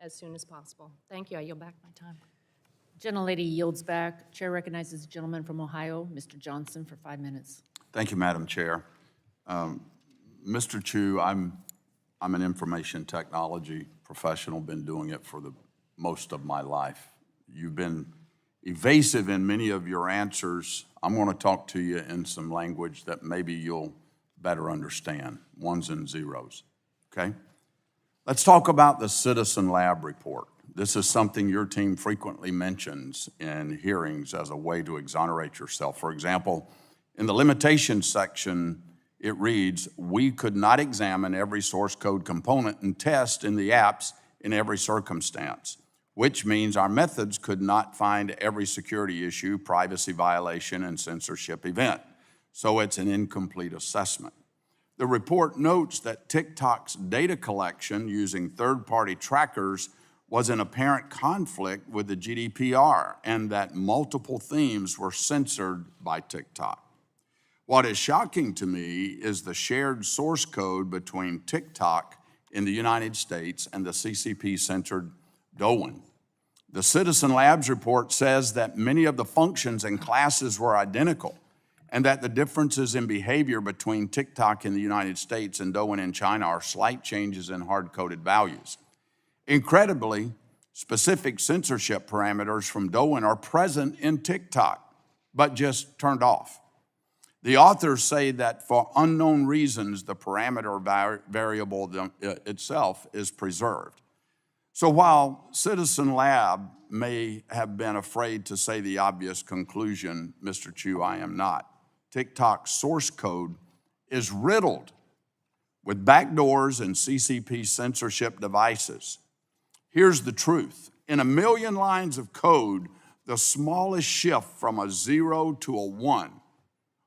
as soon as possible. Thank you. I yield back my time. Gentlelady yields back. Chair recognizes the gentleman from Ohio, Mr. Johnson, for 5 minutes. Thank you, Madam Chair. Mr. Chu, I'm an information technology professional, been doing it for the most of my life. You've been evasive in many of your answers. I'm going to talk to you in some language that maybe you'll better understand, ones and zeros, okay? Let's talk about the Citizen Lab report. This is something your team frequently mentions in hearings as a way to exonerate yourself. For example, in the limitations section, it reads, we could not examine every source code component and test in the apps in every circumstance, which means our methods could not find every security issue, privacy violation, and censorship event. So it's an incomplete assessment. The report notes that TikTok's data collection using third-party trackers was in apparent conflict with the GDPR and that multiple themes were censored by TikTok. What is shocking to me is the shared source code between TikTok in the United States and the CCP-censored Douyin. The Citizen Labs report says that many of the functions and classes were identical and that the differences in behavior between TikTok in the United States and Douyin in China are slight changes in hard-coded values. Incredibly, specific censorship parameters from Douyin are present in TikTok, but just turned off. The authors say that for unknown reasons, the parameter variable itself is preserved. So while Citizen Lab may have been afraid to say the obvious conclusion, Mr. Chu, I am not. TikTok's source code is riddled with backdoors and CCP censorship devices. Here's the truth. In 1 million lines of code, the smallest shift from a 0 to a 1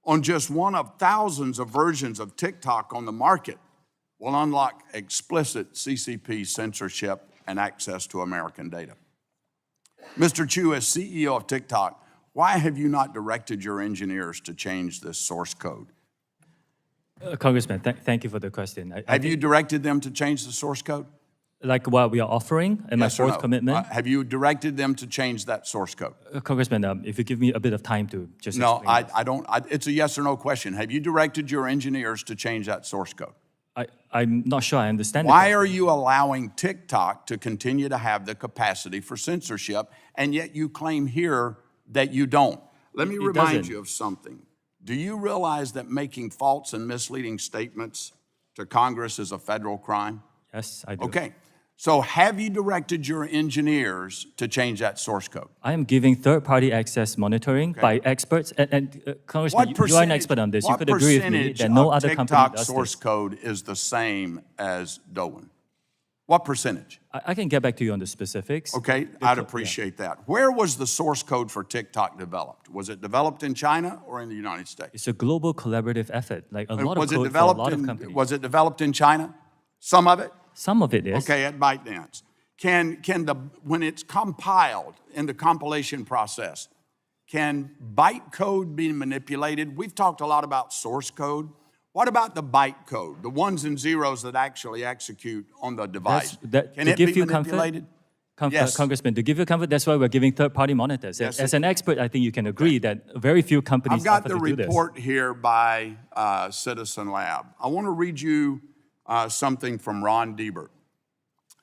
on just one of thousands of versions of TikTok on the market will unlock explicit CCP censorship and access to American data. Mr. Chu, as CEO of TikTok, why have you not directed your engineers to change this source code? Congressman, thank you for the question. Have you directed them to change the source code? Like what we are offering and Yes my or fourth no? commitment? Have you directed them to change that source code? Congressman, if you give me a bit of time to just No, explain this. I don't. It's a yes or no question. Have you directed your engineers to change that source code? I'm not sure I understand. Why are you allowing TikTok to continue to have the capacity for censorship, and yet you claim here that you don't? Let me remind doesn't. you of something. Do you realize that making false and misleading statements to Congress is a federal crime? Yes, I do. Okay. So have you directed your engineers to change that source code? I am giving third-party access monitoring by experts. And Congressman, you are an expert on this. You could agree with me that no other company TikTok does source this. code is the same as Douyin? What percentage? I can get back to you on the specifics. Okay, I'd appreciate that. Where was the source code for TikTok developed? Was it developed in China or in the United States? It's a global collaborative effort, like a lot of Was it code for a lot of developed companies. was it developed in China? Some of it? Some of it is. Okay, at ByteDance. When it's compiled in the compilation process, can bytecode be manipulated? We've talked a lot about source code. What about the bytecode, the ones and zeros that actually execute on the device? Can it be manipulated? Yes. Congressman, to give you comfort, that's why we're giving third-party monitors. Yes, As an expert, I think you can agree that very few companies I've got offer the to do this. report here by Citizen Lab. I want to read you something from Ron Diebert.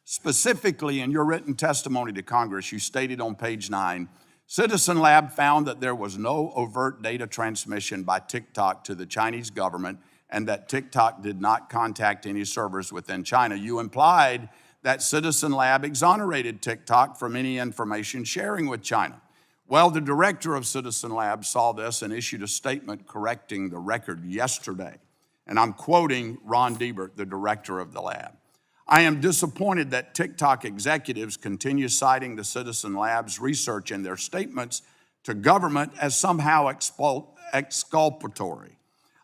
Specifically, in your written testimony to Congress, you stated on page 9, Citizen Lab found that there was no overt data transmission by TikTok to the Chinese government and that TikTok did not contact any servers within China. You implied that Citizen Lab exonerated TikTok from any information sharing with China. Well, the director of Citizen Lab saw this and issued a statement correcting the record yesterday. And I'm quoting Ron Diebert, the director of the lab. I am disappointed that TikTok executives continue citing the Citizen Lab's research in their statements to government as somehow exculpatory.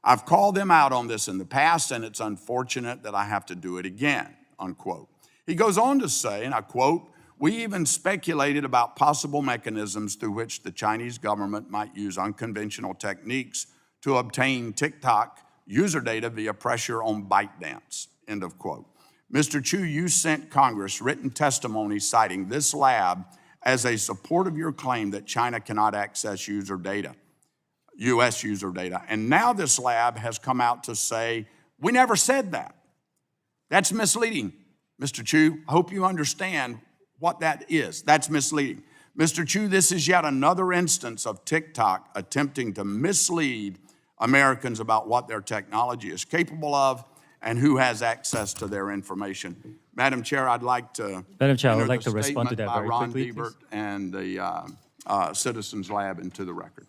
I've called them out on this in the past, and it's unfortunate that I have to do it again, unquote. He goes on to say, and I quote, we even speculated about possible mechanisms through which the Chinese government might use unconventional techniques to obtain TikTok user data via pressure on ByteDance, end of quote. Mr. Chu, you sent Congress written testimony citing this lab as a support of your claim that China cannot access user data, U.S. user data. And now this lab has come out to say, we never said that. That's misleading, Mr. Chu. I hope you understand what that is. That's misleading. Mr. Chu, this is yet another instance of TikTok attempting to mislead Americans about what their technology is capable of and who has access to their information. Madam Chair, I'd like to Madam Chair, I would enter like the to respond to statement that by very Ron quickly, Deibert please. and the Citizens Lab into the record.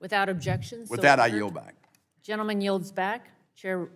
Without objection, so With that, I ordered. yield back. Gentleman yields back. Chair